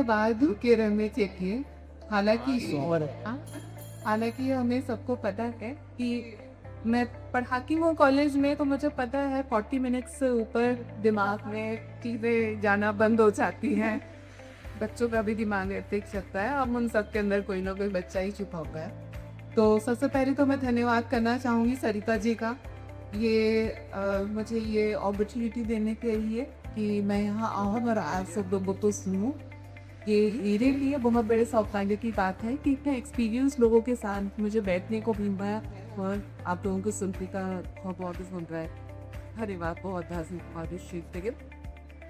बाद के रंग में चाहिए। हालांकि हालांकि हमें सबको पता है कि मैं पढ़ाती हूँ कॉलेज में, तो मुझे पता है 40 मिनट्स से ऊपर दिमाग में चीज़ें जाना बंद हो जाती हैं। बच्चों का भी दिमाग ऐसे ही चलता है, अब उन सब के अंदर कोई ना कोई बच्चा ही छुपा हुआ है। तो सबसे पहले तो मैं धन्यवाद करना चाहूँगी सरिता जी का, ये मुझे ये अपॉर्चुनिटी देने के लिए कि मैं यहाँ आऊँ और आप सब लोगों को सुनूँ। ये मेरे लिए बहुत बड़े सौभाग्य की बात है कि इतने एक्सपीरियंस लोगों के साथ मुझे बैठने को मिल रहा है और आप लोगों को सुनने का बहुत सुन रहा है। धन्यवाद बहुत बहुत इस चीज़ के लिए।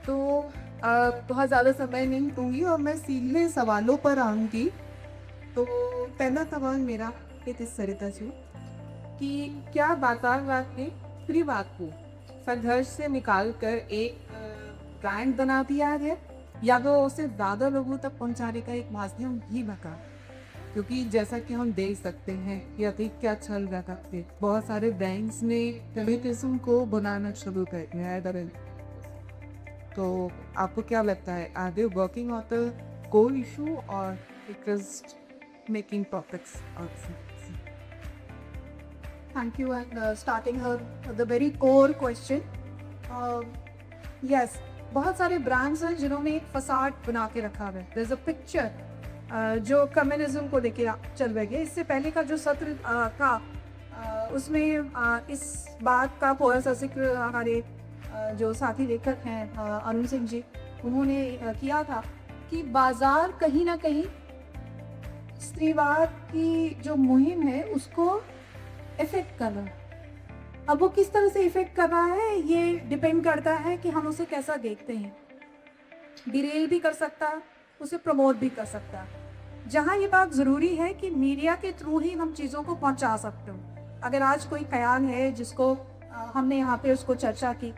तो बहुत ज़्यादा समय नहीं दूँगी और मैं सीधे सवालों पर आऊँगी। तो पहला सवाल मेरा ये सरिता जी कि क्या बाजारवाद ने स्त्रीवाद को संघर्ष से निकाल कर एक ब्रांड बना दिया है, या तो उसे ज़्यादा लोगों तक पहुंचाने का एक माध्यम भी बना? क्योंकि जैसा कि हम देख सकते हैं कि अभी क्या चल रहा है, बहुत सारे ब्रांड्स ने फेमिनिज्म को बनाना शुरू कर दिया है दरअसल। तो आपको क्या लगता है, are they working on the core issue और just making profits out? Thank you. And starting her the very core question. Yes, बहुत सारे ब्रांड्स हैं जिन्होंने एक फसाड बना के रखा है। There's a picture जो कम्युनिज्म को लेके चल रही है। इससे पहले का जो सत्र था उसमें इस बात का थोड़ा सा जिक्र हमारे जो साथी लेखक हैं अरुण सिंह जी, उन्होंने किया था कि बाजार कहीं ना कहीं स्त्रीवाद की जो मुहिम है उसको इफेक्ट कर रहा है। अब वो किस तरह से इफेक्ट कर रहा है ये डिपेंड करता है कि हम उसे कैसा देखते हैं। डिरेल भी कर सकता है, उसे प्रमोट भी कर सकता है। जहाँ ये बात ज़रूरी है कि मीडिया के थ्रू ही हम चीज़ों को पहुँचा सकते हो। अगर आज कोई ख्याल है जिसको हमने यहाँ पे उसको चर्चा की,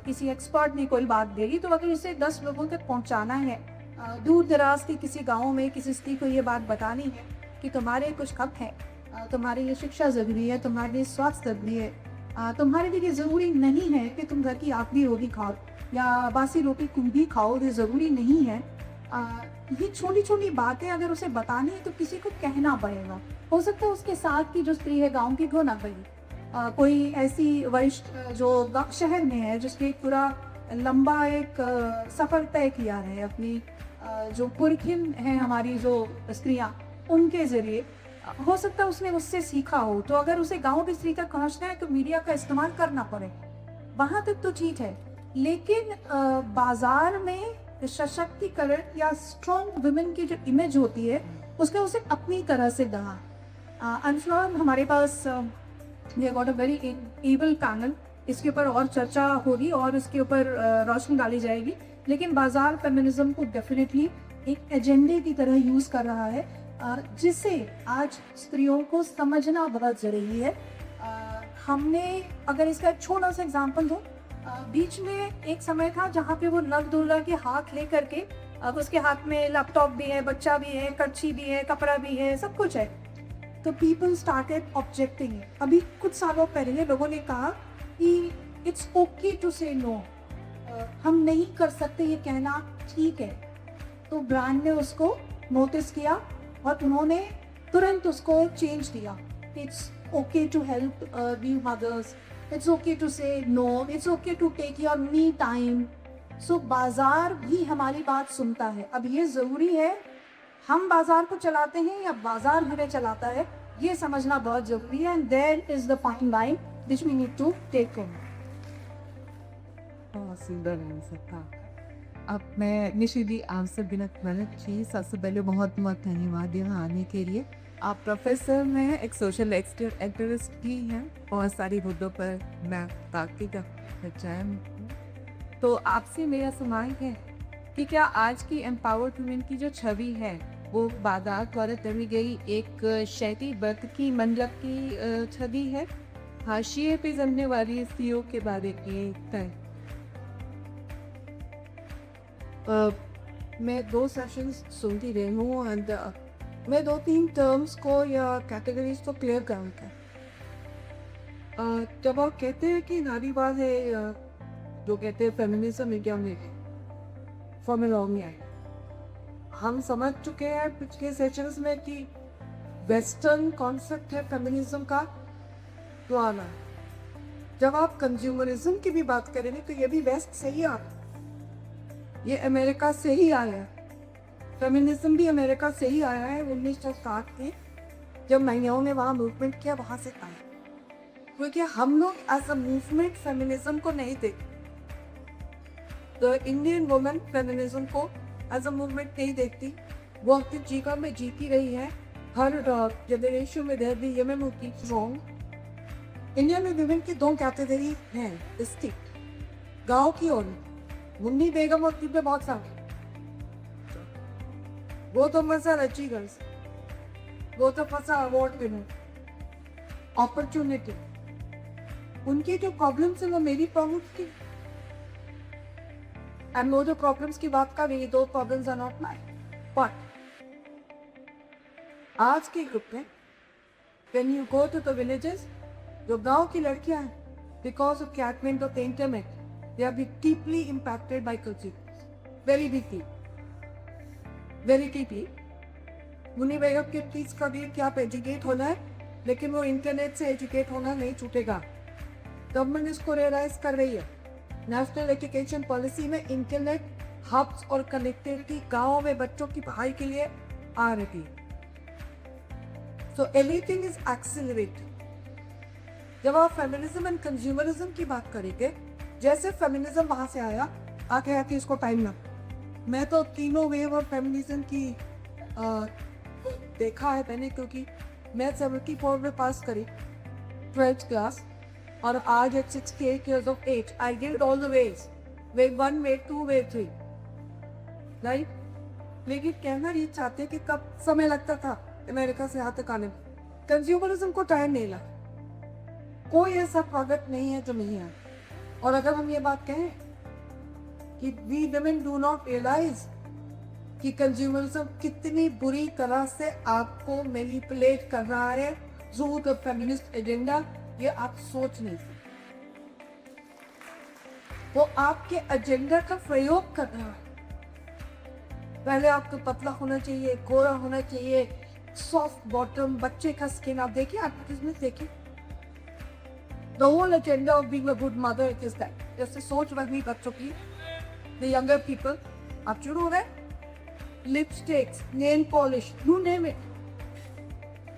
किसी एक्सपर्ट ने कोई बात दे दी, तो अगर इसे 10 लोगों तक पहुँचाना है, दूर दराज के किसी गाँव में किसी स्त्री को ये बात बतानी है कि तुम्हारे कुछ हक हैं, तुम्हारे लिए शिक्षा ज़रूरी है, तुम्हारे लिए स्वास्थ्य ज़रूरी है, तुम्हारे लिए ज़रूरी नहीं है कि तुम घर की आखिरी रोटी खाओ या बासी रोटी तुम भी खाओ, ये ज़रूरी नहीं है। ये छोटी छोटी बातें अगर उसे बतानी है तो किसी को कहना पड़ेगा। हो सकता है उसके साथ की जो स्त्री है गांव की वो ना कही, कोई ऐसी वरिष्ठ जो शहर में है जिसने पूरा लंबा एक सफ़र तय किया है अपनी जो पुरखिन हैं हमारी जो स्त्रियाँ, उनके ज़रिए हो सकता है उसने उससे सीखा हो। तो अगर उसे गांव की स्त्री तक पहुंचना है तो मीडिया का इस्तेमाल करना पड़े, वहां तक तो ठीक है। लेकिन बाजार में सशक्तिकरण या स्ट्रॉन्ग वुमेन की जो इमेज होती है उसके उसे अपनी तरह से दहा। आई एम श्योर हमारे पास we got a very able panel, इसके ऊपर और चर्चा होगी और इसके ऊपर रोशनी डाली जाएगी। लेकिन बाजार फेमिनिज्म को डेफिनेटली एक एजेंडे की तरह यूज कर रहा है, जिसे आज स्त्रियों को समझना बहुत जरूरी है। हमने अगर इसका एक छोटा सा एग्जांपल दूं, बीच में एक समय था जहाँ पे वो नग दुल्हा के हाथ ले करके, अब उसके हाथ में लैपटॉप भी है, बच्चा भी है, कच्ची भी है, कपड़ा भी है, सब कुछ है। तो पीपल स्टार्टेड ऑब्जेक्टिंग। अभी कुछ सालों पहले लोगों ने कहा कि it's okay to say no, हम नहीं कर सकते ये कहना ठीक है। तो ब्रांड ने उसको नोटिस किया और उन्होंने तुरंत उसको चेंज दिया। It's okay to help new mothers, it's okay to say no, it's okay to take your me time. So बाजार भी हमारी बात सुनता है। अब ये ज़रूरी है हम बाजार को चलाते हैं या बाजार हमें चलाता है, ये समझना बहुत जरूरी है। And there is the fine line which we need to take care. बहुत सुंदर आंसर था। अब मैं निशिदी आपसे बिना मदद की सबसे पहले बहुत बहुत धन्यवाद यहाँ आने के लिए। आप प्रोफेसर में एक सोशल एक्टिविस्ट भी हैं, बहुत सारी मुद्दों पर मैं ताकि का तो आपसे मेरा सवाल है कि क्या आज की एम्पावर्ड वुमेन की जो छवि है वो बाजार द्वारा तरी गई एक शैती वर्ग की मंडप की छवि है, हाशिए पे जमने वाली स्त्रियों के बारे में तय? मैं 2 सेशंस सुनती रही हूँ एंड मैं 2-3 टर्म्स को या कैटेगरीज को क्लियर करूँगा। जब आप कहते हैं कि नारीवाद है, जो कहते हैं फेमिनिज्म इंडिया में फॉर्मूला में है, हम समझ चुके हैं पिछले सेशंस में कि वेस्टर्न कॉन्सेप्ट है फेमिनिज्म का तो आना है। जब आप कंज्यूमरिज्म की भी बात करेंगे तो ये भी वेस्ट से ही आता है, ये अमेरिका से ही आया है। फेमिनिज्म भी अमेरिका से ही आया है 1960 में, जब महिलाओं ने वहाँ मूवमेंट किया, वहाँ से आया। क्योंकि हम लोग एज अ मूवमेंट फेमिनिज्म को नहीं देखते, द इंडियन वुमेन फेमिनिज्म को एज अ मूवमेंट नहीं देखती। वो अपनी जीवन में जीती रही है, हर जनरेशन में there be women who keep strong. India में वुमेन की दो कैटेगरी हैं डिस्टिंक्ट, गांव की और मुन्नी बेगम और पे बहुत सारे, वो तो मजा रची गर्ल्स, वो तो फंसा अवार्ड विनर, अपॉर्चुनिटी। उनकी जो प्रॉब्लम्स है वो मेरी प्रॉब्लम्स की, एंड वो जो प्रॉब्लम्स की बात कर रही है, दो problems are not mine. But आज के ग्रुप में when you go to the villages, जो गांव की लड़कियां हैं, because of catchment of the internet, they are be deeply impacted by culture, very deeply, very deeply. Munni Begum के प्लीज का भी क्या आप एजुकेट होना है, लेकिन वो इंटरनेट से एजुकेट होना नहीं छूटेगा। गवर्नमेंट इसको रियलाइज कर रही है। नेशनल एजुकेशन पॉलिसी में इंटरनेट हब्स और कनेक्टिविटी गाँव में बच्चों की पढ़ाई के लिए आ रही है। So everything is accelerated. जब आप फेमिनिज्म एंड कंज्यूमरिज्म की बात करेंगे, जैसे फेमिनिज्म वहां से आया, आगे आके इसको टाइम लगा। मैं तो तीनों वेव ऑफ फेमिनिज्म की देखा है मैंने, क्योंकि मैं 74 में पास करी 12th क्लास, और आज eight 68 years of age I did all the ways, wave 1, wave 2, wave 3, right. लेकिन कहना ये चाहते कि कब समय लगता था अमेरिका से यहाँ तक आने में, कंज्यूमरिज्म को टाइम नहीं लगा। कोई ऐसा प्रोडक्ट नहीं है जो नहीं है। और अगर हम ये बात कहें कि we women do not realise कि कंज्यूमरिज्म कितनी बुरी तरह से आपको मैनिपुलेट कर रहा है थ्रू द फेमिनिस्ट एजेंडा, ये आप सोच नहीं सकते। वो आपके एजेंडा का प्रयोग कर रहा है। पहले आपको पतला होना चाहिए, गोरा होना चाहिए, सॉफ्ट बॉटम, बच्चे का स्किन। आप देखिए एडवर्टाइजमेंट देखिए, the whole agenda of being a good mother is that. जैसे सोच रही बच्चों की, द यंगर पीपल, आप शुरू हो रहे, lipsticks, nail polish, you name it,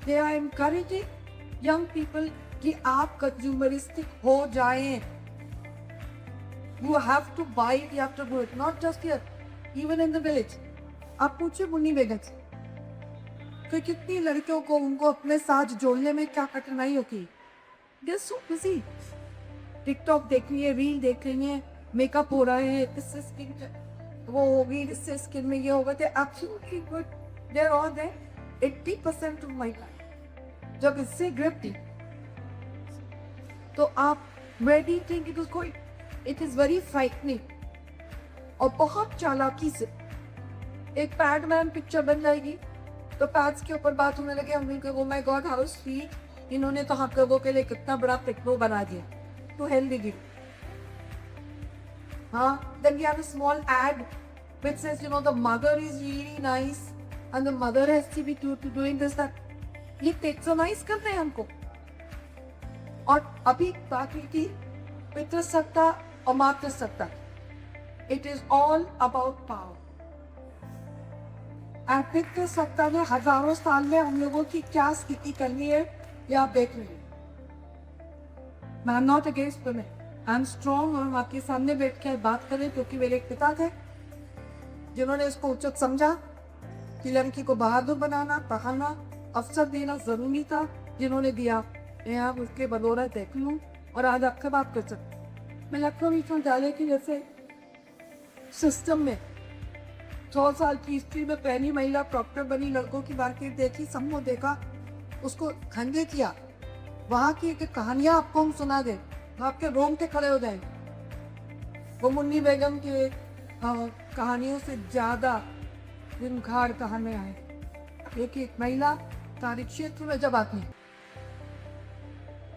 they are encouraging young people कि आप कंज्यूमरिस्टिक हो जाएं। You have to buy it, you have to do it, not just here, even in the village. आप पूछिए मुन्नी बेगम से कि कितनी लड़कियों को उनको अपने साथ जोड़ने में क्या कठिनाई होती है। They're so busy. टिकटॉक देख रही है, रील देख रही है, मेकअप हो रहा है, इससे स्किन वो होगी, इससे स्किन में ये होगा। They're absolutely good. They're all there. 80% of my life जब इससे ग्रिप थी, तो आप ready think it was going, it is very frightening। और बहुत चालाकी से एक पैडमैन पिक्चर बन जाएगी, तो पैड्स के ऊपर बात होने लगे, हम लोग oh my God how sweet, इन्होंने तो हम लोगों के लिए कितना बड़ा टेक्नो बना दिया, तो हेल्दी गिव। हाँ, then we have a small ad which says, you know, the mother is really nice and the mother has to be doing this that। ये टेक्सोनाइज कर रहे हैं हमको। और अभी बात हुई थी पितृसत्ता और मातृसत्ता। It is all about power. पितृसत्ता ने हजारों साल में हम लोगों की क्या स्थिति करनी है, ये आप देख रहे हैं। मैं not against women, I am strong. और हम आपके सामने बैठ के बात करें, क्योंकि मेरे एक पिता थे जिन्होंने इसको उचित समझा कि लड़की को बहादुर बनाना, पढ़ाना, अवसर देना जरूरी था, जिन्होंने दिया। मैं आप उसके बदौलत देख लूँ और आज आपसे बात कर सकती। मैं लखनऊ विश्वविद्यालय की जैसे सिस्टम में 100 साल की हिस्ट्री में पहली महिला प्रॉक्टर बनी, लड़कों की मार्केट देखी, सबको देखा, उसको खंडे किया। वहाँ की एक कहानियाँ आपको हम सुना दें, आपके रोंगटे खड़े हो जाएंगे। वो मुन्नी बेगम के कहानियों से ज़्यादा दिनखाड़ कहानियाँ हैं। एक महिला कार्य क्षेत्र में जब आती है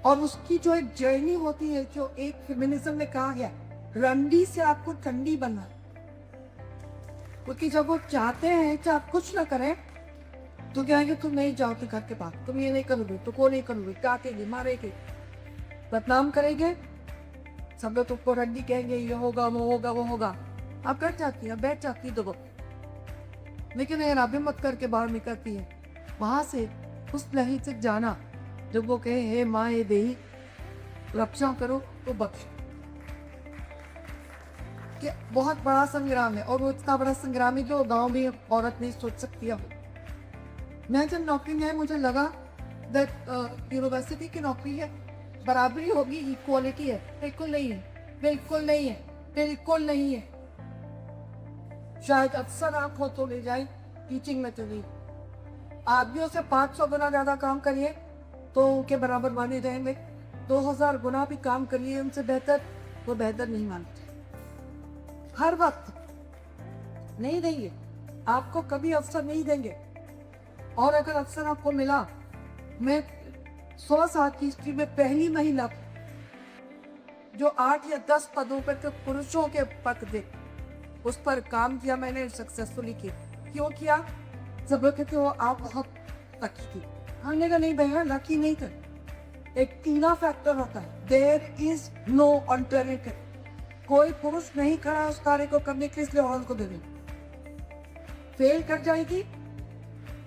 और उसकी जो एक जर्नी होती है, जो एक फेमिनिज्म ने कहा है, रंडी से आपको ठंडी बनना। क्योंकि जब वो चाहते हैं कि आप कुछ ना करें तो क्या है कि तुम नहीं जाओ तो घर के पास, तुम ये नहीं करोगे तो को नहीं करोगे, काटेंगे, मारेंगे, बदनाम करेंगे, सब लोग तुमको रड्डी कहेंगे, ये होगा वो होगा वो होगा। आप कर जाती है, बैठ जाती दो, लेकिन अगर आप हिम्मत करके बाहर निकलती है वहां से, उस लही से जाना जब वो कहे हे माँ हे देही रक्षा करो तो बख्श, कि बहुत बड़ा संग्राम है। और वो इतना बड़ा संग्राम है जो गांव में औरत नहीं सोच सकती है। मैं जब नौकरी में आई मुझे लगा दैट यूनिवर्सिटी की नौकरी है, बराबरी होगी, इक्वालिटी है, बिल्कुल नहीं है, बिल्कुल नहीं है, बिल्कुल नहीं है। शायद अक्सर आप हो तो ले जाए टीचिंग में चली, आदमियों से 500 गुना ज्यादा काम करिए तो उनके बराबर माने जाएंगे, 2000 गुना भी काम करिए उनसे बेहतर, वो बेहतर नहीं मानते। हर वक्त नहीं देंगे, आपको कभी अवसर नहीं देंगे। और अगर अवसर आपको मिला, मैं 100 साल की हिस्ट्री में पहली महिला जो 8 या 10 पदों पर तो पुरुषों के पद थे, उस पर काम किया मैंने, सक्सेसफुली किया। क्यों किया? सब लोग कहते हो आप बहुत लकी थी। हमने कहा नहीं भैया, लकी नहीं थे। एक तीना फैक्टर होता है, देयर इज नो अल्टरनेटिव। कोई पुरुष नहीं खड़ा उस कार्य को करने के लिए, इसलिए औरत को दे दें। फेल कर जाएगी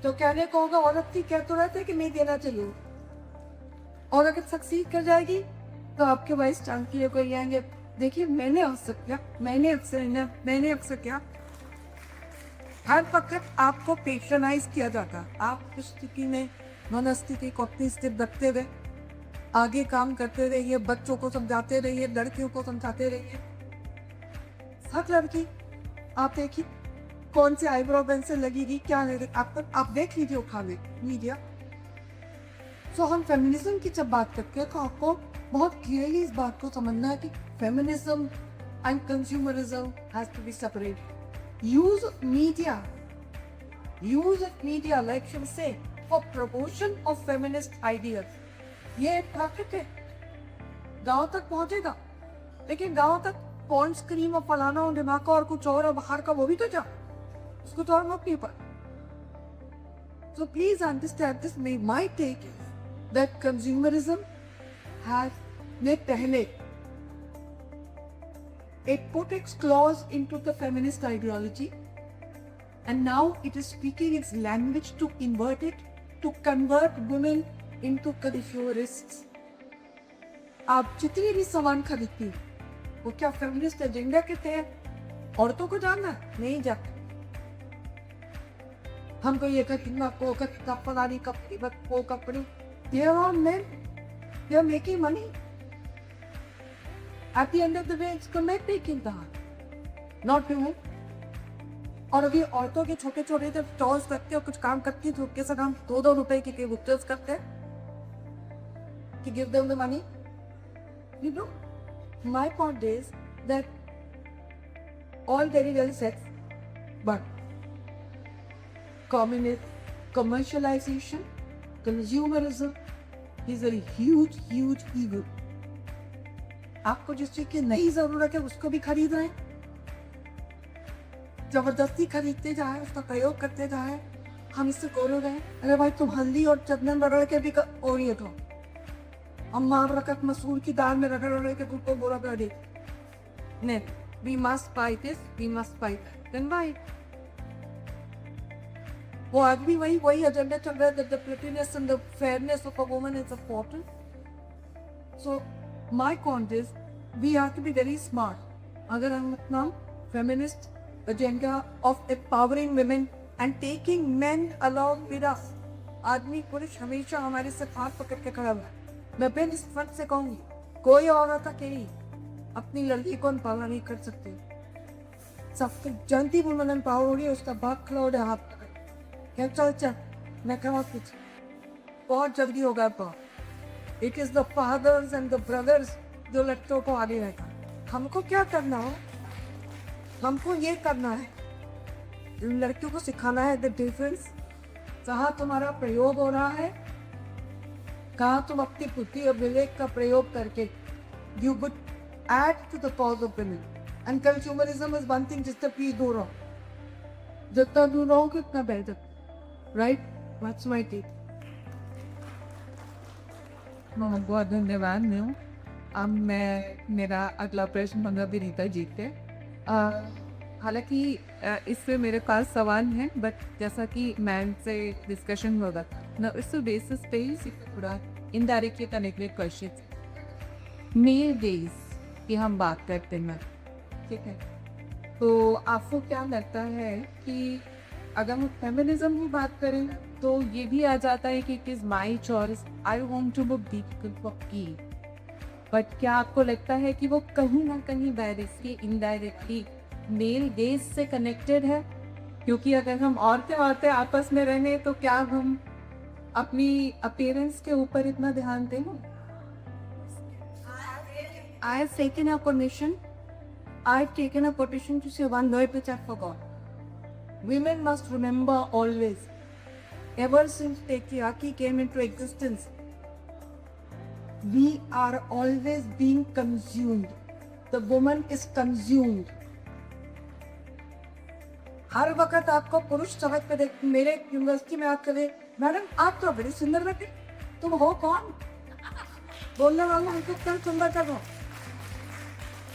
तो कहने को होगा औरत थी, कह तो रहते कि नहीं देना चाहिए। और अगर सक्सीड कर जाएगी तो आपके वाइस चांसलर को आएंगे, देखिए मैंने अवसर किया, मैंने अक्सर किया। हर वक्त आपको पेशनाइज किया जाता। आप उस स्थिति में मनस्थिति को अपनी स्थिर रखते हुए आगे काम करते रहिए, बच्चों को समझाते रहिए, लड़कियों को समझाते रहिए। हर लड़की आप देखिए कौन से आईब्रो पेंसिल लगेगी, क्या लगेगा, आप देख लीजिए, उठा ले मीडिया। सो हम फेमिनिज्म की जब बात करते हैं तो आपको बहुत क्लियरली इस बात को समझना है कि feminism and consumerism has to be separate. Use media like should say for promotion of feminist ideas, ये ट्रैफिक है, गांव तक पहुंचेगा। लेकिन गांव तक पॉइंट स्क्रीम और फलाना और दिमाग और कुछ और बाहर का वो भी तो जा, उसको तो और मत पर। So please understand this. My take is that consumerism has made पहले it put its claws into the feminist ideology, and now it is speaking its language to invert it, to convert women into consumeristes. आप जितनी भी सामान खरीदती वो क्या feminist agenda के तहत औरतों को जानना नहीं जाता। हमको ये कितना को फलानी कंपनी वो company, they are all men, they are making money. At the end of the day, it's the men making the money, not women. और अभी औरतों के छोटे छोटे जब स्टॉल्स करते हो, कुछ काम करती है तो उनके साथ हम 2-2 रुपए के बुक्स करते हैं कि give them the money. You know, my point is that all very well said, but commercialization, consumerism is a huge evil. आपको जिस चीज की नहीं जरूरत है उसको भी खरीद रहे हैं, जबरदस्ती खरीदते जाए, उसका प्रयोग करते जाए। हम इससे गोरे रहे, अरे भाई तुम हल्दी और चंदन रगड़ के भी ओरिएट हो, अम्मा रकत मसूर की दाल में रगड़ के तुमको गोरा कर दे। नहीं, we must buy this, we must buy that, then buy it. वो आदमी वही एजेंडा चल रहा है that the prettiness and the fairness of a woman is important. So my point is we have to be very smart. अगर हम अपना feminist agenda of empowering women and taking men along with us, आदमी पुरुष हमेशा हमारे साथ हाथ पकड़ के खड़ा हुआ है। मैं फिर इस फर्क से कहूंगी, कोई औरत अकेली अपनी लड़की को एम्पावर नहीं कर सकती। सबसे जल्दी वुमन एम्पावर हो रही है, उसका बाप खड़ा हो रहा हाथ चल मैं कहा कुछ बहुत जल्दी होगा। It is the fathers and the brothers जो लड़कों को आगे रहेगा। हमको क्या करना हो, हमको ये करना है, लड़कियों को सिखाना है द डिफरेंस, कहाँ तुम्हारा प्रयोग हो रहा है, कहाँ तुम अपनी बुद्धि और विवेक का प्रयोग करके you would add to the cause of women. And consumerism is one thing जिससे प्लीज दूर हो। जितना दूर रहोगे उतना बेहतर, राइट? That's my take. बहुत बहुत धन्यवाद न्यू। अब मैं मेरा अगला प्रश्न मंगा विनीता जी से। हालांकि इससे मेरे पास सवाल हैं, बट जैसा कि मैम से डिस्कशन होगा ना, इस बेसिस पे ही थोड़ा indirectly connected question male gaze की हम बात करते हैं, ठीक है? तो आपको क्या लगता है कि अगर हम फेमिनिज्म की बात करें तो ये भी आ जाता है कि it is my choice, I want to book की, बट क्या आपको लगता है कि वो कहीं ना कहीं डायरेक्टली इनडायरेक्टली मेल गेज से कनेक्टेड है? क्योंकि अगर हम औरतें औरतें आपस में रहें तो क्या हम अपनी अपीयरेंस के ऊपर इतना ध्यान दें? I have taken a permission. I've taken a petition to say one word which I forgot. Women must remember always, ever since patriarchy came into existence, we are always being consumed. The woman is consumed. हर वक्त आपको पुरुष सड़क पे देख, मेरे university में आप कहे मैडम आप तो बड़ी सुंदर लगती, तुम हो कौन? बोलने वाला हमको क्या सुंदर कर रहा हो?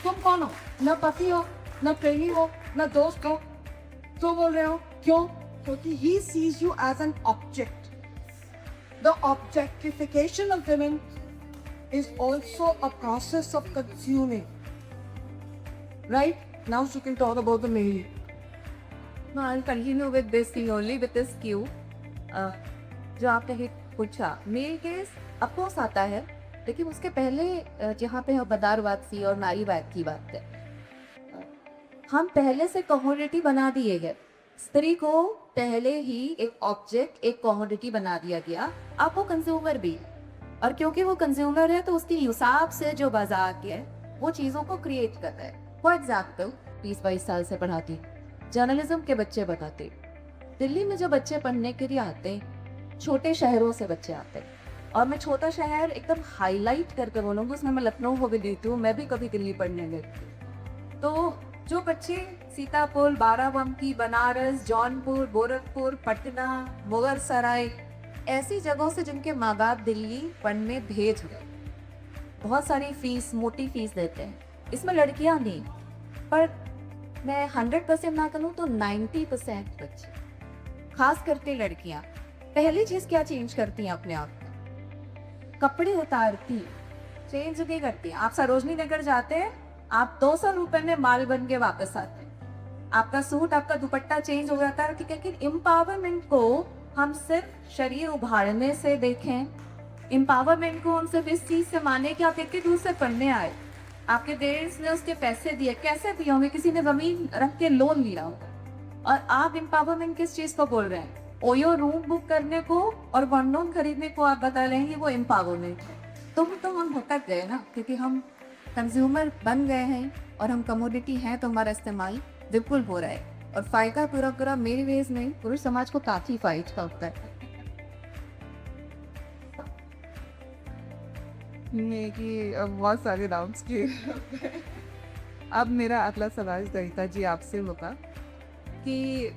तुम कौन हो? न पति हो, न प्रेमी हो, न दोस्त हो, तो बोल रहे हो क्यों? क्योंकि he sees you as an object. The objectification of women is also a process of consuming. Right? Now you can talk about the male. No, I'll continue with this thing only, with this cue. जो आपने पूछा, mail case of course आता है, लेकिन उसके पहले जहाँ पे हम बदारवाद सी और नारीवाद की बात है, हम पहले से कमोडिटी बना दिए गए। स्त्री को पहले ही एक ऑब्जेक्ट, एक कमोडिटी बना दिया गया। अब वो कंज्यूमर भी, और क्योंकि वो कंज्यूमर है तो उसके हिसाब से जो बाजार है वो चीज़ों को क्रिएट कर रहा है। फॉर एग्जाम्पल 20-22 साल से पढ़ाती, जर्नलिज्म के बच्चे बताते, दिल्ली में जो बच्चे पढ़ने के लिए आते, छोटे शहरों से बच्चे आते, और मैं छोटा शहर एकदम हाईलाइट करके बोलूँगी, उसमें मैं लखनऊ हो भी देती हूँ, मैं भी कभी दिल्ली पढ़ने गई। तो जो बच्चे सीतापुर, बाराबंकी, बनारस, जौनपुर, गोरखपुर, पटना, मुगल सराय, ऐसी जगहों से जिनके माँ बाप दिल्ली पढ़ने भेज गए, बहुत सारी फीस, मोटी फीस देते हैं, इसमें लड़कियाँ नहीं, पर मैं 100% ना करूँ तो 90% बच्चे, खास करके लड़कियाँ, पहली चीज़ क्या चेंज करती हैं अपने आप? कपड़े उतारती, चेंज नहीं करती। आप सरोजनी नगर जाते हैं, आप 200 रुपए में माल बन के वापस आते हैं, आपका सूट, आपका दुपट्टा चेंज हो जाता है, ठीक है? कि एम्पावरमेंट को हम सिर्फ शरीर उभारने से देखें, एम्पावरमेंट को हम सिर्फ इस चीज़ से माने कि आप एक दूर से पढ़ने आए, आपके पेरेंट्स ने उसके पैसे दिए, कैसे दिए होंगे? किसी ने जमीन रख के लोन लिया होगा, और आप एम्पावरमेंट किस चीज़ को बोल रहे हैं? ओयो रूम बुक करने को और वन लोन खरीदने को आप बता रहे हैं कि वो एम्पावरमेंट है। तो हम भटक गए ना, क्योंकि हम कंज्यूमर बन गए हैं और हम कमोडिटी हैं, तो हमारा इस्तेमाल बिल्कुल हो रहा है, और फायदा पूरा पूरा मेरे वेज में पुरुष समाज को काफ़ी फाइट करता है। कि बहुत सारे डाउट्स किए। अब मेरा अगला सवाल सरिता जी आपसे होगा कि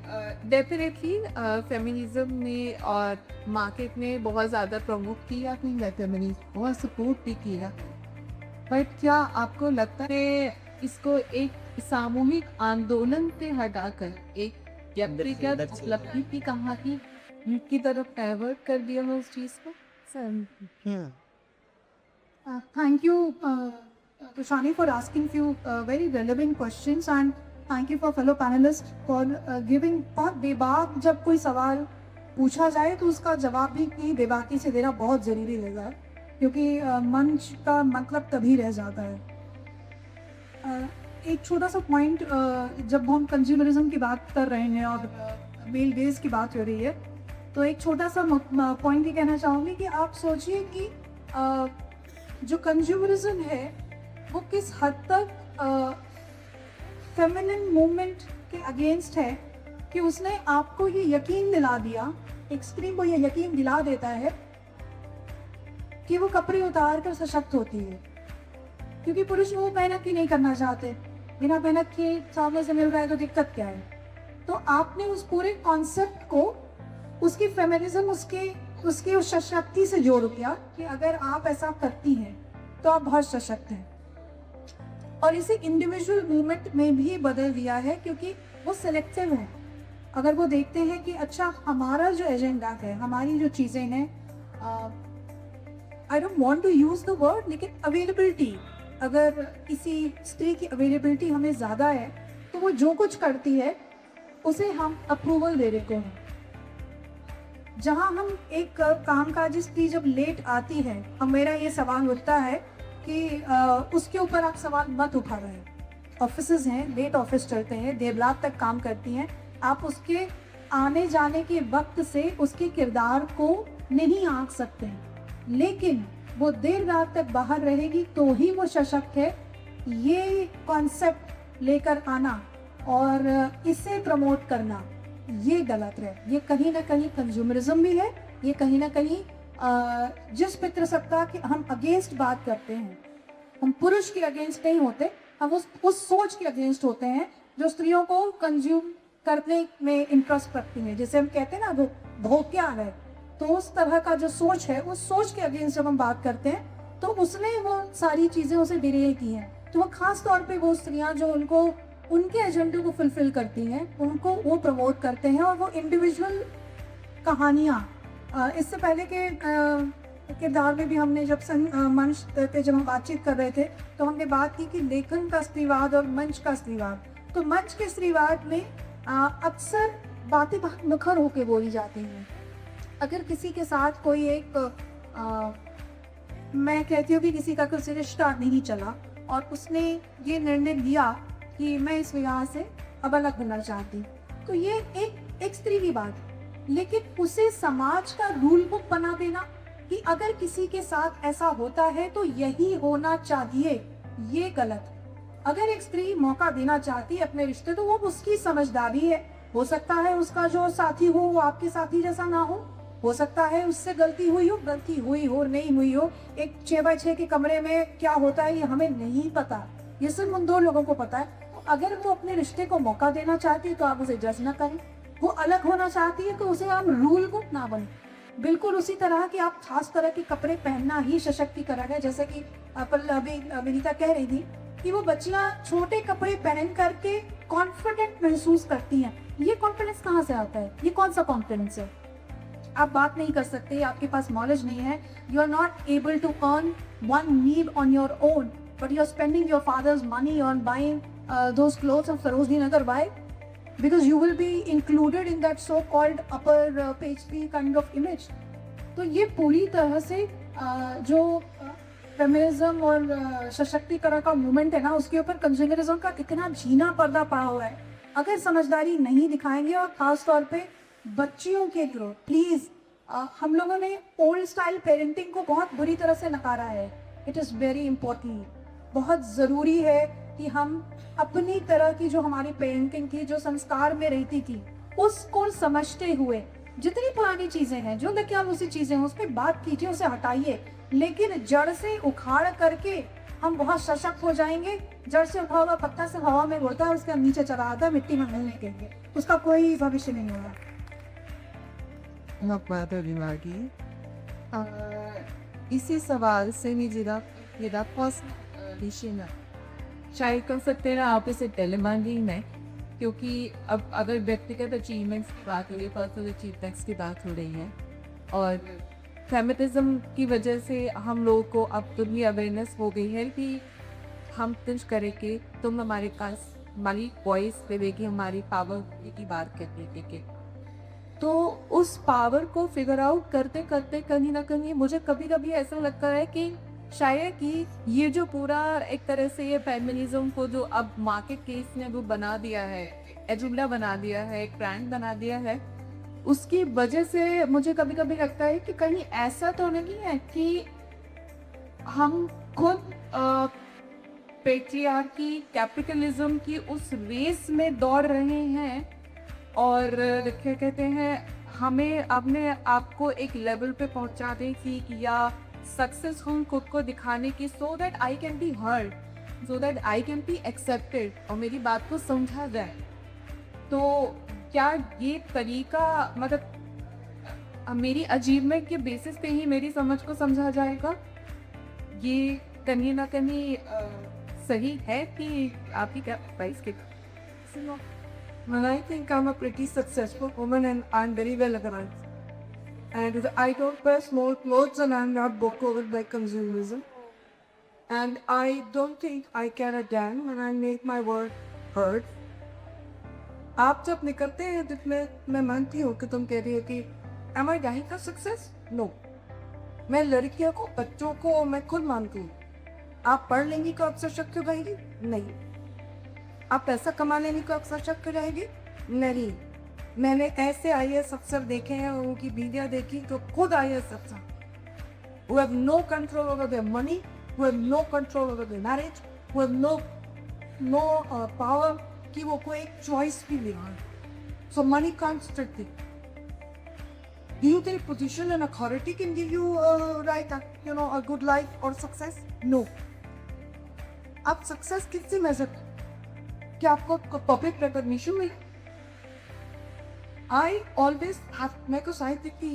डेफिनेटली फेमिनिज्म ने और मार्केट ने बहुत ज़्यादा प्रमोट किया, फेमिनिज्म बहुत सपोर्ट भी किया, बट क्या आपको लगता है इसको एक सामूहिक आंदोलन से हटाकर एक व्यक्तिगत उपलब्धि की कहानी की तरफ डाइवर्ट कर दिया है उस चीज़ को? Thank you, Tushani, for asking few very relevant questions, and thank you for fellow panelists for giving बहुत बेबाक, जब कोई सवाल पूछा जाए तो उसका जवाब भी की बेबाकी से देना बहुत ज़रूरी रहेगा, क्योंकि मंच का मतलब तभी रह जाता है। एक छोटा सा पॉइंट, जब हम कंज्यूमरिज्म की बात कर रहे हैं और मेल बेस की बात हो रही है, तो एक छोटा सा पॉइंट ये कहना चाहूँगी कि आप सोचिए कि जो कंज्यूमरिज्म है वो किस हद तक फेमिनिन मूवमेंट के अगेंस्ट है, कि उसने आपको ये यकीन दिला दिया, एक स्त्री को ये यकीन दिला देता है कि वो कपड़े उतार कर सशक्त होती है, क्योंकि पुरुष वो मेहनत ही नहीं करना चाहते, बिना मेहनत के सामने से मिल रहा है तो दिक्कत क्या है? तो आपने उस पूरे कॉन्सेप्ट को उसकी फेमिनिज्म उसकी उस सशक्ति से जोड़ दिया कि अगर आप ऐसा करती हैं तो आप बहुत सशक्त हैं, और इसे इंडिविजुअल मूवमेंट में भी बदल दिया है क्योंकि वो सिलेक्टिव है। अगर वो देखते हैं कि अच्छा हमारा जो एजेंडा है, हमारी जो चीज़ें हैं, I don't want to use the word, लेकिन अवेलेबिलिटी, अगर किसी स्त्री की अवेलेबिलिटी हमें ज़्यादा है तो वो जो कुछ करती है उसे हम अप्रूवल दे देते हैं। जहाँ हम एक कामकाजी स्त्री जब लेट आती है, अब मेरा ये सवाल उठता है कि उसके ऊपर आप सवाल मत उठा रहे हैं। ऑफिसेज हैं, लेट ऑफिस चलते हैं, देर रात तक काम करती हैं, आप उसके आने जाने के वक्त से उसके किरदार को नहीं आंक सकते हैं, लेकिन वो देर रात तक बाहर रहेगी तो ही वो सशक्त है। ये कॉन्सेप्ट लेकर आना और इसे प्रमोट करना ये गलत है। ये कहीं ना कहीं कंज्यूमरिज्म भी है, ये कहीं ना कहीं जिस पितृसत्ता के हम अगेंस्ट बात करते हैं, हम पुरुष के अगेंस्ट नहीं होते, हम उस सोच के अगेंस्ट होते हैं जो स्त्रियों को कंज्यूम करने में इंटरेस्ट रखती है, जैसे हम कहते हैं ना वो भोक्या है, तो उस तरह का जो सोच है, उस सोच के अगेंस्ट जब हम बात करते हैं तो उसने वो सारी चीज़ें उसे डिरेल की हैं। तो वो खास तौर पे वो स्त्रियां जो उनके एजेंडे को फुलफिल करती हैं, उनको वो प्रमोट करते हैं, और वो इंडिविजुअल कहानियाँ, इससे पहले के किरदार में भी हमने जब मंच पे जब हम बातचीत कर रहे थे तो हमने बात की कि लेखन का स्त्रीवाद और मंच का स्त्रीवाद। तो मंच के स्त्रीवाद में अक्सर बातें बहुत मुखर होकर बोली जाती हैं। अगर किसी के साथ कोई एक मैं कहती हूँ कि किसी का कुछ रिश्ता नहीं चला और उसने ये निर्णय लिया कि मैं इस विवाह से अब अलग होना चाहती, तो ये एक स्त्री की बात, लेकिन उसे समाज का रूल बुक बना देना कि अगर किसी के साथ ऐसा होता है तो यही होना चाहिए, ये गलत। अगर एक स्त्री मौका देना चाहती है अपने रिश्ते, तो वो उसकी समझदारी है। हो सकता है उसका जो साथी हो वो आपके साथी जैसा ना हो सकता है उससे गलती हुई हो नहीं हुई हो। एक 6x6 के कमरे में क्या होता है ये हमें नहीं पता, ये सिर्फ उन दो लोगों को पता है। अगर वो अपने रिश्ते को मौका देना चाहती है तो आप उसे जज ना करें। वो अलग होना चाहती है तो उसे आप रूल बुक ना बने। बिल्कुल उसी तरह कि आप खास तरह के कपड़े पहनना ही सशक्तिकरण है, जैसे कि अभी विनीता कह रही थी कि वो बच्चियां छोटे कपड़े पहन करके कॉन्फिडेंट महसूस करती हैं। ये कॉन्फिडेंस कहाँ से आता है? ये कौन सा कॉन्फिडेंस है? आप बात नहीं कर सकते, आपके पास नॉलेज नहीं है, you are not able to earn one meal on your own, but you are spending your father's money on buying those clothes of Sarojini Nagar. Why? Because you will be included in that so-called upper page 3 kind of image. तो ये पूरी तरह से जो feminism और सशक्तिकरण का movement है ना, उसके ऊपर कंज्यूमरिज्म का कितना जीना पर्दा पड़ा हुआ है। अगर समझदारी नहीं दिखाएंगे, और खास तौर पे बच्चियों के ग्रोथ, प्लीज हम लोगों ने ओल्ड स्टाइल पेरेंटिंग को बहुत बुरी तरह से नकारा है। इट इज़ वेरी इंपॉर्टेंट, बहुत ज़रूरी है कि हम अपनी तरह की जो हमारी पेरेंटिंग थी, जो संस्कार में रहती थी, उसको समझते हुए जितनी पुरानी चीज़ें हैं, जो देखिए आप उसी चीज़ें हैं, उस पर बात कीजिए, उसे हटाइए, लेकिन जड़ से उखाड़ करके हम बहुत सशक्त हो जाएंगे। जड़ से उठा हुआ पत्ता से हवा में उड़ता है, उसके नीचे चला आता है, मिट्टी में मिलने के लिए उसका कोई भविष्य नहीं होगा। इसी सवाल से मेरा शायद कर सकते हैं आप इसे टेलीमांगी में, क्योंकि अब अगर व्यक्तिगत अचीवमेंट्स की बात हो रही है, पर्सनल अचीवमेंट्स की बात हो रही है, और फेमिनिज्म की वजह से हम लोगों को अब तो भी अवेयरनेस हो गई है कि हम कुछ करेंगे, तुम हमारे पास हमारी वॉइस पे देगी, हमारी पावर की बात करने के। तो उस पावर को फिगर आउट करते करते कहीं ना कहीं मुझे कभी कभी ऐसा लगता है कि शायद कि ये जो पूरा एक तरह से ये फेमिनिज्म को जो अब मार्केट केस ने वो बना दिया है, एजेंडा बना दिया है, एक ब्रांड बना दिया है, उसकी वजह से मुझे कभी कभी लगता है कि कहीं ऐसा तो नहीं है कि हम खुद पेट्रियार्की, कैपिटलिज्म की उस रेस में दौड़ रहे हैं, और क्या कहते हैं, हमें अपने आप को एक लेवल पे पहुंचाने की या सक्सेसफुल खुद को दिखाने की, so that I can be heard, so that I can be accepted, और मेरी बात को समझा जाए। तो क्या ये तरीका मतलब मेरी अचीवमेंट के बेसिस पे ही मेरी समझ को समझा जाएगा? ये कहीं ना कहीं सही है कि आप ही क्या प्राइस के? Well, I think I'm a pretty successful woman and I'm very well organized. And I don't wear small clothes and I'm not booked over by consumerism. And I don't think I care a damn when I make my word heard. आप जब निकलते हैं जिसमें मैं मानती हूँ कि तुम कह रही हो कि am I dying for success? No. मैं लड़कियों को बच्चों को मैं खुद मानती हूँ. आप पढ़ लेंगी को अक्सर शक हो जाएगी? नहीं. आप पैसा कमा लेने को अक्सर शक हो जाएगी? नहीं. मैंने ऐसे IAS अफसर देखे हैं, उनकी वीडियो देखी तो खुद IAS अफसर who have no control over their money, who have no control over their marriage, who have no power कि वो कोई एक choice भी नहीं है. So money can't restrict it. Do you think position and authority can give you a good life or success? No. आप success किससे measure? क्या आपको public recognition मिले? I always have, मैं को साहित्य की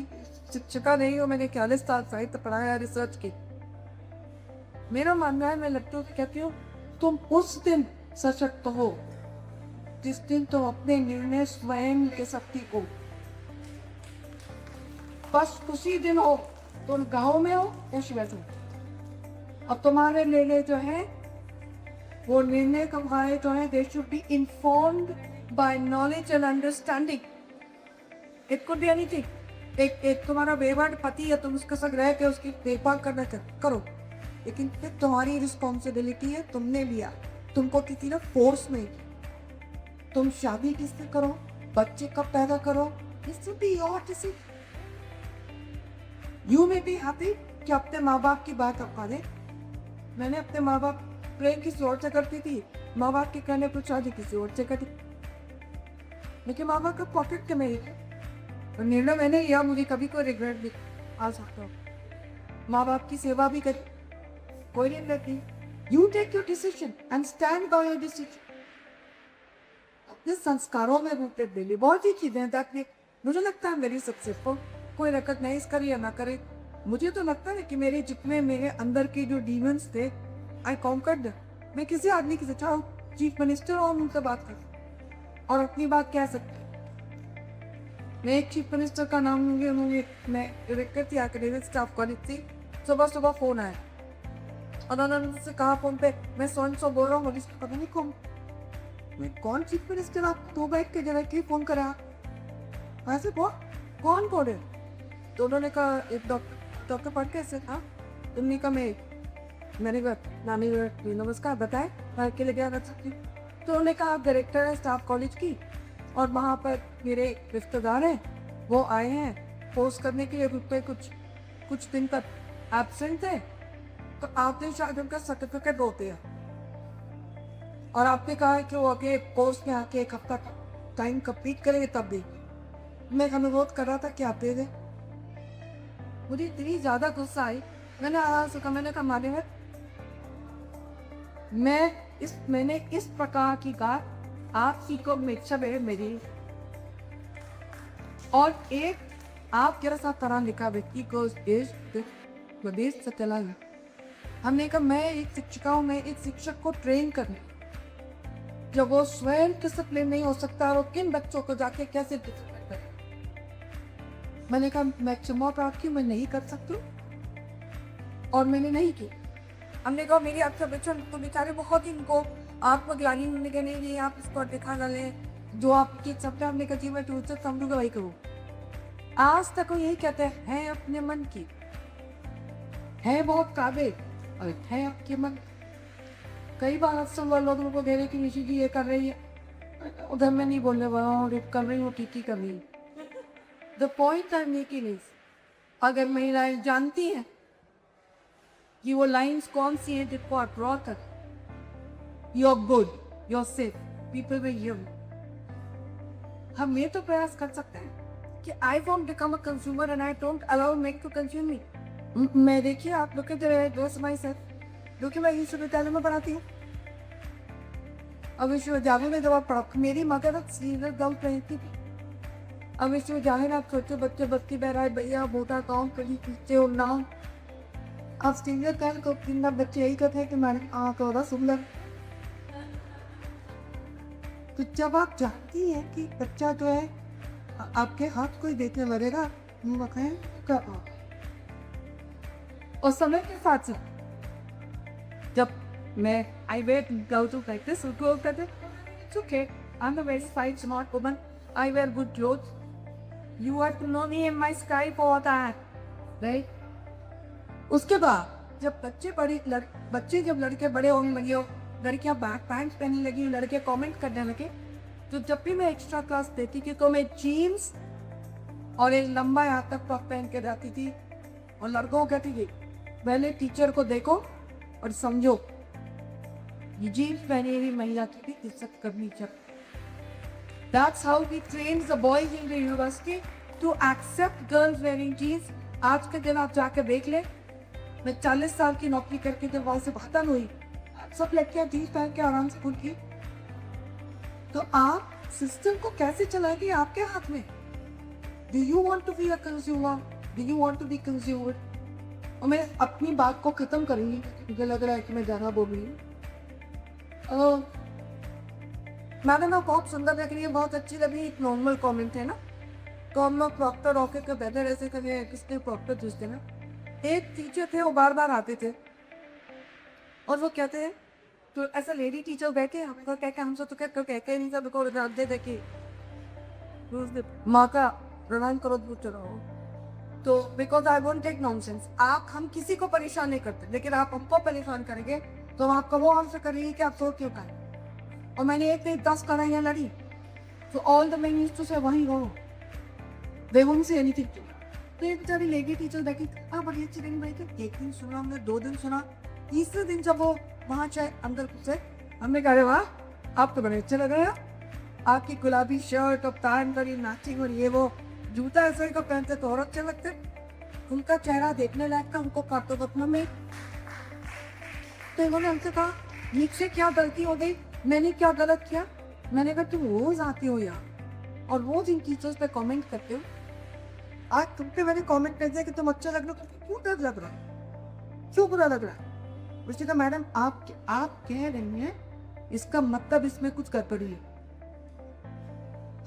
शिक्षिका नहीं हूँ, मैंने 41 साल साहित्य पढ़ाया, रिसर्च की. मेरा मानना है, मैं लड़कियों को कहती हूँ तुम उस दिन सशक्त हो जिस दिन तुम अपने निर्णय स्वयं के सकती हो. बस उसी दिन हो, तुम गाँव में हो या शहर में. अब तुम्हारे निर्णय जो है वो निर्णय तुम्हारे जो है they should be informed by knowledge and understanding. It could be anything. एक तुम्हारा बेवाड पति है, तुम उसके साथ रह के उसकी देखभाल करना करो, लेकिन फिर तुम्हारी रिस्पॉन्सिबिलिटी है, तुमने लिया, तुमको किसी ने फोर्स नहीं किया. तुम शादी किससे करो, बच्चे कब पैदा करो, this should be your decision. You may be happy कि अपने माँ बाप की बात आप माने. मैंने अपने माँ बाप प्रेम किसी और से करती थी, माँ बाप के कहने पर शादी किसी और से करती, लेकिन माँ बाप का पॉकेट के मेरी और निर्णय मैंने लिया, मुझे कभी कोई रिग्रेट भी आ सकता हो. माँ बाप की सेवा भी करी, कोई रिग्रेट नहीं. You take your decision and stand by your decision. अपने संस्कारों में रूटेड डेली बहुत ही चीजें ताकि मुझे लगता है मेरी सक्सेसफुल. कोई रिकॉग्नाइज करे या ना करे, मुझे तो लगता है कि मेरे जितने मेरे अंदर के जो डीमंस थे आई कॉन्कर्ड. मैं किसी आदमी की चाहूँ चीफ मिनिस्टर और उनसे बात कर और अपनी बात कह सकती. मैं एक चीफ मिनिस्टर का नाम लूँगी, उन्होंने मैं डायरेक्टर थी एकेडमिक स्टाफ कॉलेज थी. सुबह फ़ोन आया और उन्होंने मुझसे कहा फ़ोन पे मैं सो बोल रहा हूँ, मुझे पता नहीं कौन, मैं कौन चीफ मिनिस्टर, आप तो बैठ के डायरेक्टली फ़ोन करा ऐसे कौन बोले. तो उन्होंने कहा एक डॉक्टर पढ़ के ऐसे था. तुमने कहा मैंने कहा नानी नमस्कार बताए मैं अकेले क्या कर सकती हूँ. तो उन्होंने कहा आप डायरेक्टर हैं स्टाफ कॉलेज की और वहाँ पर मेरे रिश्तेदार हैं, वो आए हैं पोस्ट करने के लिए ग्रुप पे कुछ दिन तक एब्सेंट थे, तो आपने शायद उनका सर्टिफिकेट होते हैं और आपने कहा है कि वो आगे पोस्ट में आके 1 हफ्ता टाइम कंप्लीट करेंगे तब भी. मैं अनुरोध कर रहा था कि आप दे दें. मुझे इतनी ज़्यादा गुस्सा आई, मैंने आवाज़ कहा, मैंने कहा मारे मैंने इस प्रकार की बात आपकी को इच्छा है मेरी. और एक आप जैसा तरह लिखा व्यक्ति को प्रदेश से चला गया. हमने कहा मैं एक शिक्षिका हूँ, मैं एक शिक्षक को ट्रेन करने, जब वो स्वयं डिसिप्लिन नहीं हो सकता और किन बच्चों को जाके कैसे डिसिप्लिन करे. मैंने कहा मैं क्षमा प्राप्त की, मैं नहीं कर सकती और मैंने नहीं की. हमने कहा मेरी आपका बच्चा तो बेचारे बहुत ही उनको आत्मज्ञानी होने के नहीं, आप इसको दिखा डालें जो आपकी सप्ताह हमने कहा मैं ट्यूटर समझूंगा वही करूँ. आज तक वो यही कहते हैं अपने मन की, है बहुत काबिल और है आपके मन. कई बार अक्सर वो लोगों को कह रहे कि निशी जी ये कर रही है, उधर मैं नहीं बोलने वाला हूँ, कर रही हूँ ठीक ही कर रही है. The point I making is, अगर महिलाएं जानती हैं कि वो लाइन्स कौन सी हैं जिनको आप ड्रॉ कर, you are good, you are safe, people will hear you. हम ये तो प्रयास कर सकते हैं कि I won't become a consumer and I don't allow make to consume me. मैं देखिए आप लोग के दोस्त माई सर जो कि मैं विश्वविद्यालय में पढ़ाती हूँ. अब विश्वविद्यालय में जब आप मेरी मदर सीनियर गर्ल रही थी, अब इसमें जाहिर आप छोटे बच्चे बत्ती बह रहा है भैया मोटा काम कभी पीछे हो ना आप सीनियर कल को कितना बच्चे यही कहते हैं कि मैंने आँख और सुंदर। तो जब आप जानती हैं कि बच्चा जो है आपके हाथ कोई देखने लगेगा मुँह रखें कर और समय के साथ साथ जब मैं I wait go to practice go करते it's okay I'm a very fine smart woman I wear good clothes you are to know me in my sky for that right उसके बाद जब बच्चे जब लड़के बड़े होने लगे हो लड़कियां बैक पैंट पहनने लगी लड़के कमेंट करने लगे तो जब भी मैं एक्स्ट्रा क्लास देती थी तो मैं जीन्स और एक लंबा यहाँ तक टॉप पहन के जाती थी और लड़कों को कहती थी पहले टीचर को देखो और समझो ये जीन्स पहनी हुई महिला की भी इज्जत करनी चाहिए। That's how we train the boys in the university to accept girls wearing jeans. आज के दिन आप जाकर देख ले मैं 40 साल की नौकरी करके जब वहां से खत्म हुई सब लड़कियां जीन्स पहन के आराम से खुद की तो आप सिस्टम को कैसे चलाएंगे आपके हाथ में। Do you want to be a consumer? Do you want to be consumed? और मैं अपनी बात को खत्म करूंगी मुझे लग रहा है कि मैं ज़्यादा बोल रही हूँ। मैडम ना बहुत सुंदर लग रही है बहुत अच्छी लग रही है एक नॉर्मल कमेंट है ना तो हम लोग प्रॉक्टर ऑफिस के बेहतर ऐसे करें किसने प्रॉक्टर पूछते ना एक टीचर थे वो बार बार आते थे और वो कहते हैं तो ऐसा लेडी टीचर बैठे हमको कह के हमसे तो कहते नहीं सब को दे दे कि माँ का प्रणाम करो पूछ रहा तो because I won't take nonsense आप हम किसी को परेशान नहीं करते लेकिन आप हमको परेशान करेंगे तो आपको वो हमसे करेंगे कि आप सो क्यों करें और मैंने एक नहीं 10 लड़ाइयाँ लड़ी तो all the men used to say वहीं रहो दे वोंट से एनीथिंग तो एक बेचारी लेडी टीचर देखी बड़ी अच्छी दिन भाई एक दिन सुना हमने 2 दिन सुना तीसरे दिन जब वो वहाँ चाहे अंदर घुसे हमने कहा वाह आप तो बड़े अच्छे लग रहे हैं आपकी गुलाबी शर्ट और पैंट और ये मैचिंग और ये वो जूता ऐसे को पहनते तो और अच्छे लगते उनका चेहरा देखने लायक था उनको काटो बतना में तो इन्होंने हमसे कहा मुझसे क्या गलती हो गई मैंने क्या गलत किया मैंने कहा तुम रोज आते हो यार और रोज इन टीचर्स पे कमेंट करते हो आज तुम पे मैंने कमेंट कर दिया कि तुम अच्छा लग रहे हो क्यों डर लग रहा क्यों बुरा लग रहा उसने कहा मैडम आप कह रही हैं इसका मतलब इसमें कुछ गड़बड़ी है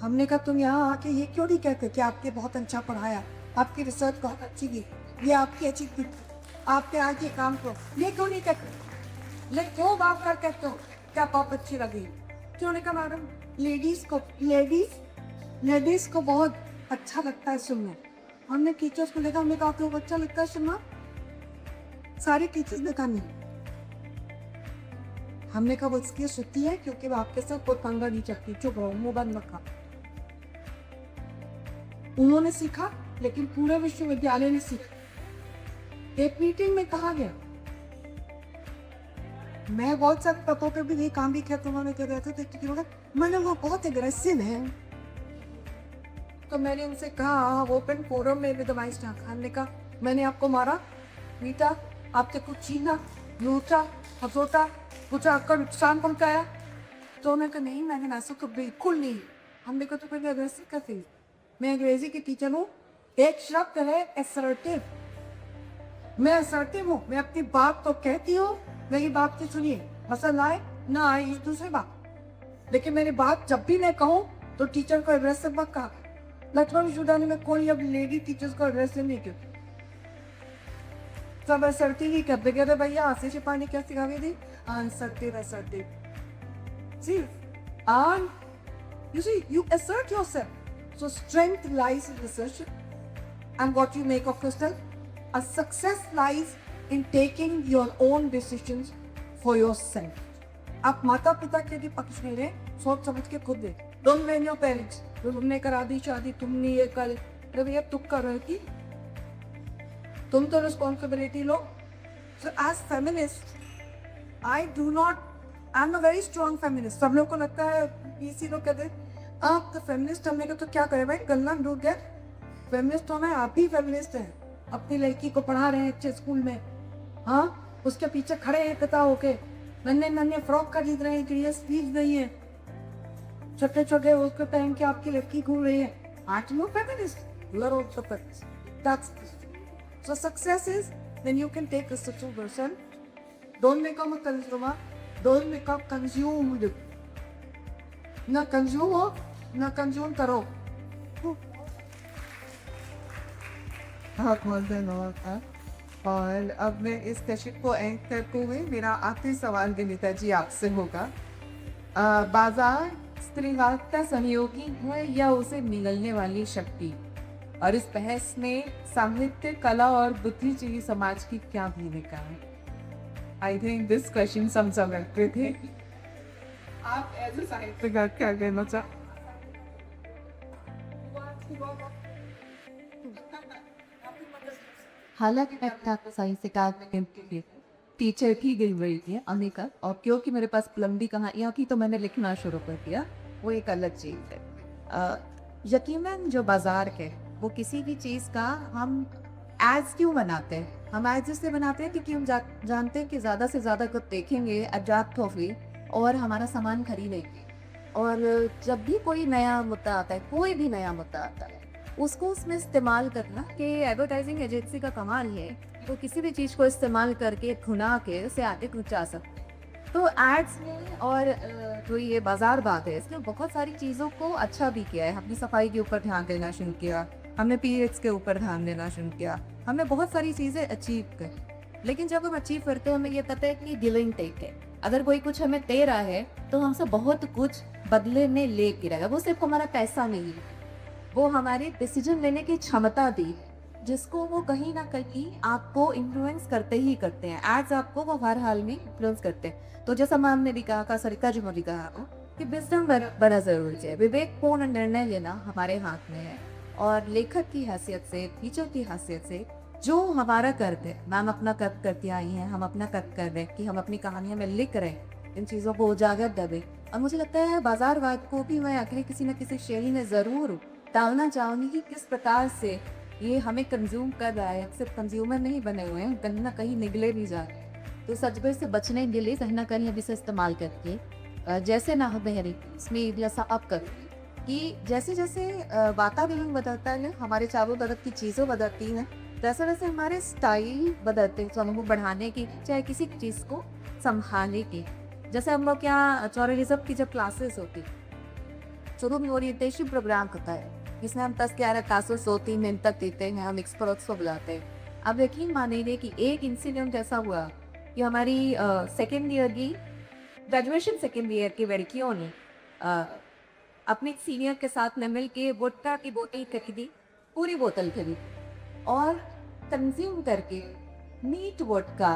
हमने कहा तुम यहाँ आके ये क्यों नहीं कहते कि आपके बहुत अच्छा पढ़ाया आपकी रिसर्च बहुत अच्छी की ये आपकी अच्छी थी आपके आज ये काम को ये क्यों नहीं कहते लेकिन क्यों बात कर कहते हो क्या बहुत अच्छी लगी क्यों ने कहा मैडम लेडीज को बहुत अच्छा लगता है सुनना हमने टीचर्स को देखा हमने कहा आपको अच्छा लगता है सुनना सारे टीचर्स ने कहा नहीं हमने कहा वो इसकी सुती है क्योंकि वो आपके साथ कोई पंगा नहीं चाहती चुप रहो मुंह बंद रखा उन्होंने सीखा लेकिन पूरे विश्वविद्यालय ने सीखा एक मीटिंग में कहा गया मैं बहुत सारे पतों पे भी ये काम भी किया तो उन्होंने क्या कहते थे मैंने वो बहुत एग्रेसिव है तो मैंने उनसे कहा ओपन फोरम में विद हमने कहा मैंने आपको मारा मीटा आपसे कुछ छीना लूटा हसोटा कुछ आपका नुकसान पहुंचाया तो उन्होंने कहा नहीं मैंने ऐसा तो बिल्कुल नहीं हमने कहा तो पहले अग्रेसिव कैसे मैं अंग्रेजी की टीचर हूँ एक शब्द है असर्टिव मैं असर्टिव हूँ मैं अपनी बात तो कहती हूँ मेरी बात की सुनिए मसला आए ना आए इस दूसरी बात लेकिन मेरी बात जब भी मैं कहूँ तो टीचर को अग्रेसिव मत कहा लक्ष्मण विश्वविद्यालय में कोई अब लेडी टीचर्स को अग्रेसिव नहीं करती सब असर्टिव ही करते कहते भैया आसे छिपाने क्या सिखा गई थी assertive see and you see you assert yourself so strength lies in assertion and what you make of yourself a success lies in taking your own decisions for yourself आप माता पिता के भी पक्ष में रहे सोच समझ के खुद they don't blame your parents तुमने करा दी शादी तुमने ये कर भैया तुम कर रहे थी तुम तो responsibility low so as feminist I do not I'm a very strong feminist सब लोग को लगता है पीसी लोग कहते हैं आप तो फेमिनिस्ट हमने कहा तो क्या करे भाई गलना डूब गया फेमिनिस्ट होना है आप ही फेमिनिस्ट हैं अपनी लड़की को पढ़ा रहे हैं अच्छे स्कूल में हाँ उसके पीछे खड़े हैं पिता होके नन्हे नन्हे फ्रॉक खरीद रहे हैं ड्रेस खरीद रही है छोटे छोटे उसको पहन के आपकी लड़की घूम रही है Aren't you a feminist? Little of a feminist. That's so success is then you can take a situation. Don't become a consumer. Don't become consumed. ना कंज्यूम हो ना कंज्यूम करो. बहुत बहुत धन्यवाद था। और अब मैं इस सेशन को एंड करते हुए मेरा आखिरी सवाल विनीता जी आपसे होगा। बाजार स्त्रीवाद का सहयोगी है या उसे निगलने वाली शक्ति? और इस बहस में साहित्य, कला और बुद्धिजीवी समाज की क्या भूमिका है? I think this question sums up everything. आप एज ए साहित्यकार क्या कहना चाहते? हालांकि मैं अपने आपको साहित्यकार में टीचर की गई हुई थी अमेरिका, और क्योंकि मेरे पास लंबी कहानियाँ थी तो मैंने लिखना शुरू कर दिया, वो एक अलग चीज़ है। यकीनन जो बाजार है वो किसी भी चीज़ का हम एड्स क्यों बनाते हैं? हम एड्स इसलिए बनाते हैं क्योंकि हम जानते हैं कि ज़्यादा से ज़्यादा कुछ देखेंगे, अट्रैक्ट होंगे और हमारा सामान खरीदेंगे। और जब भी कोई नया मुद्दा आता है, कोई भी नया मुद्दा आता है, उसको उसमें इस्तेमाल करना, कि एडवर्टाइजिंग एजेंसी का कमाल है वो किसी भी चीज़ को इस्तेमाल करके घुना के उसे आगे पहुँचा सकते हैं। तो एड्स में और जो ये बाजार बात है, इसने बहुत सारी चीज़ों को अच्छा भी किया है। हमने सफाई के ऊपर ध्यान देना शुरू किया, हमने पीरियड्स के ऊपर ध्यान देना शुरू किया, हमने बहुत सारी चीज़ें अचीव कर। लेकिन जब हम अचीव करते हैं हमें ये पता है कि गिविंग टेक है। अगर कोई कुछ हमें दे रहा है तो हमसे बहुत कुछ बदले में ले के रहेगा। वो सिर्फ हमारा पैसा नहीं है, वो हमारी डिसीजन लेने की क्षमता दी, जिसको वो कहीं ना कहीं आपको इन्फ्लुएंस करते ही करते हैं। एड्स आपको वो हर हाल में इन्फ्लुएंस करते हैं। तो जैसा मैम ने भी कहा, सरिता जी ने भी कहा कि विजडम बड़ा ज़रूरी है। विवेकपूर्ण निर्णय लेना हमारे हाथ में है। और लेखक की हैसियत से, टीचर की हैसियत से जो हमारा कर्तव्य है, मैम अपना कर्तव्य करती आई हैं, हम अपना कर्तव्य कर रहे हैं कि हम अपनी कहानियों में लिख रहे हैं, इन चीज़ों को उजागर दबे। और मुझे लगता है बाजारवाद को भी मैं आखिरी किसी न किसी शैली में ज़रूर डालना चाहूँगी कि किस प्रकार से ये हमें कंज्यूम कर रहा है। सिर्फ कंज्यूमर नहीं बने हुए हैं, कहीं ना कहीं निगले भी जा रहे हैं। तो सचबे से बचने के लिए कहीं ना कहीं अभी से इस्तेमाल करके जैसे ना बहरी इसमें जैसा अब कर कि जैसे जैसे वातावरण बदलता है, हमारे चारों तरफ की चीज़ें बदलती हैं, वैसे वैसे हमारे स्टाइल बदलते हैं समूह को बढ़ाने की, चाहे किसी चीज़ को संभालने की। जैसे हम लोग क्या टूरिज्म की जब क्लासेस होती, शुरू में ओरिएंटेशन प्रोग्राम होता है, जिसमें हम 10-11 क्लासेस 2-3 दिन तक देते हैं, हम एक्सपर्ट्स को बुलाते हैं। अब यकीन मानिए कि एक इंसिडेंट ऐसा हुआ कि हमारी सेकेंड ईयर की ग्रेजुएशन सेकेंड ईयर की लड़कियों ने अपने सीनियर के साथ न मिल के वोडका की बोतल खरीदी, पूरी बोतल खरीदी और कंज्यूम करके नीट वोडका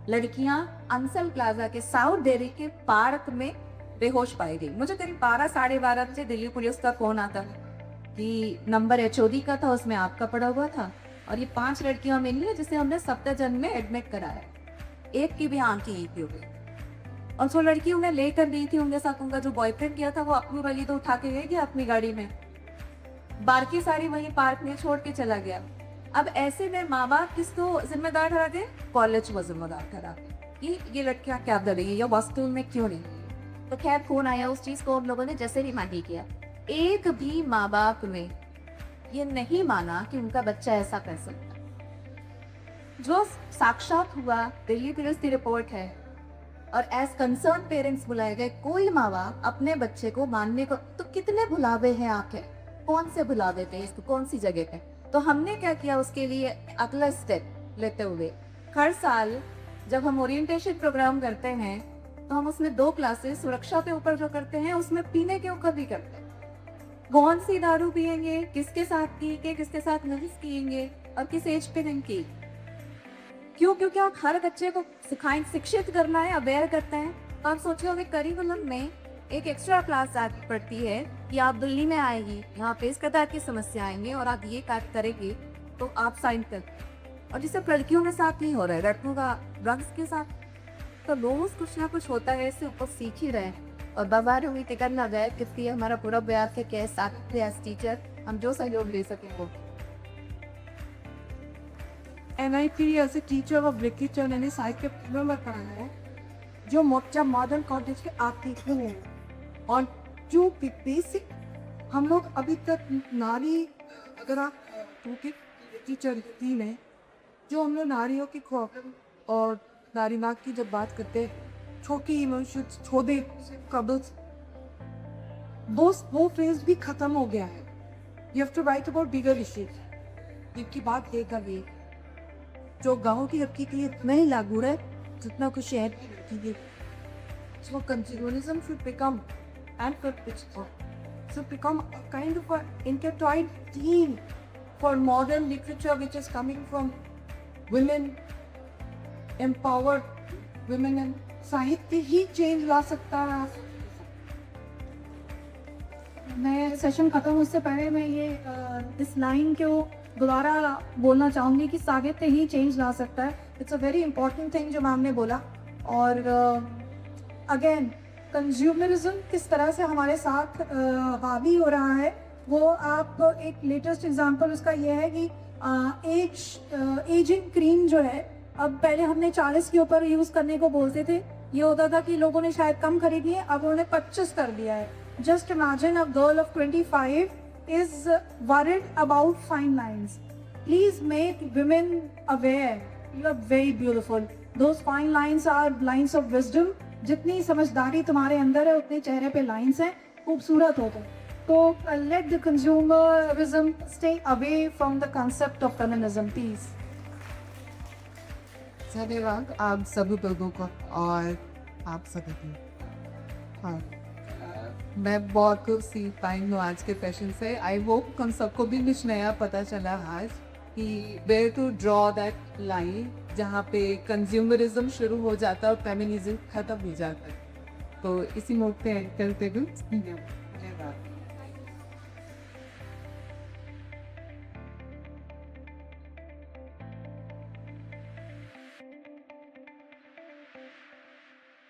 लड़कियां अंसल प्लाजा के साउथ डेरी के पार्क में बेहोश पाई गई। मुझे करीब 12-12:30 बजे दिल्ली पुलिस का फोन आता कि नंबर HOD का था, उसमें आपका पड़ा हुआ था और ये 5 लड़कियां मिली है जिसे हमने सप्ताहजन में एडमिट कराया। एक की भी आंख ही थी और जो लड़की उन्हें लेकर दी थी, उनके साथ उनका जो बॉयफ्रेंड किया था, वो अपनी वाली तो उठा के ले गया अपनी गाड़ी में, बाकी सारी वहीं पार्क में छोड़ के चला गया। अब ऐसे में माँ बाप किसको जिम्मेदार ठहराते? कॉलेज को जिम्मेदार ठहराते कि ये लड़कियां क्या कर रही है या वास्तव में क्यों नहीं। तो खैर फोन आया, उस चीज को हम लोगों ने जैसे रिमाइंड किया। एक भी माँ बाप ने ये नहीं माना कि उनका बच्चा ऐसा कर सकता। जो साक्षात हुआ दिल्ली पुलिस की रिपोर्ट है और एज कंसर्न पेरेंट्स बुलाए गए। कोई माँ बाप अपने बच्चे को मानने को, तो कितने बुलावे हैं आके, कौन से बुलावे थे इसको, कौन सी जगह पे। तो हमने क्या किया उसके लिए अगला स्टेप लेते हुए, हर साल जब हम ओरिएंटेशन प्रोग्राम करते हैं तो हम उसमें 2 क्लासेस सुरक्षा के ऊपर जो करते हैं, उसमें पीने के ऊपर भी करते हैं। कौन सी दारू पियेंगे, किसके साथ पिएंगे, किसके साथ नहीं पिएंगे और किस एज पे नहीं की। क्यों? क्योंकि आप हर बच्चे को सिखाएं, शिक्षित करना है, अवेयर करते हैं। तो आप सोचो अगर करिकुलम में एक एक्स्ट्रा क्लास आती पड़ती है कि आप दिल्ली में आएगी, यहाँ पे इस प्रकार की समस्या आएंगे और आप ये कार्य करेंगे तो आप साइन कर। और जिससे लड़कियों के साथ नहीं हो रहा है, लड़कों का ड्रग्स के साथ, तो रोज कुछ ना कुछ होता है, इससे ऊपर सीख ही रहे और बाबार हुई टिकट ना गए कितनी हमारा पूरा प्रयास है कि साथ एज टीचर हम जो सहयोग ले सकें वो। And I feel as a teacher of literature मैंने साहित्य में पढ़ाया है जो मोर्चा मॉडर्न कॉलेज के आर्टिस्ट हैं और जो बेसिक हम लोग अभी तक नारी, अगर आप टीचर ही में जो हम लोग नारियों की खौफ और नारीवाद की जब बात करते हैं, छोटी इमोशंस, छोटे कबल्स, वो फेज भी खत्म हो गया है. You have to write about bigger issues. जिनकी बात देकर ये जो गाँव की लड़की के लिए इतना ही लागू है जितना कुछ शहर की लड़की के. So consumerism should become, and for should become a kind of an intertwined theme for modern literature, which is coming from women, empowered women, and साहित्य ही चेंज ला सकता है. मैं सेशन खत्म उससे पहले मैं ये इस लाइन को दोबारा बोलना चाहूँगी कि साहित्य ही चेंज ला सकता है. It's a very important thing जो मैम ने बोला. और अगेन कंज्यूमरिज्म किस तरह से हमारे साथ हावी हो रहा है, वो आप एक लेटेस्ट एग्जांपल उसका ये है कि एजिंग क्रीम जो है, अब पहले हमने 40 के ऊपर यूज़ करने को बोलते थे. ये होता था कि लोगों ने शायद कम खरीदी है, अब उन्होंने 25 कर दिया है. Just imagine a girl of 25 is worried about fine lines. Please make women aware. You are very beautiful. Those fine lines are lines of wisdom. जितनी समझदारी तुम्हारे अंदर है उतने चेहरे पे लाइंस हैं, खूबसूरत हो तुम. तो let the consumerism stay away from the concept of feminism, please. धन्यवाद आप सभी लोगों को और आप सभी को. हाँ, मैं बहुत कुछ सीख पाई हूँ आज के सेशन से. आई होप हम सबको भी कुछ नया पता चला आज कि where to draw that line जहाँ पे कंज्यूमरिज्म शुरू हो जाता है और फेमिनिज्म खत्म हो जाता है. तो इसी मोड पे एंड करते हुए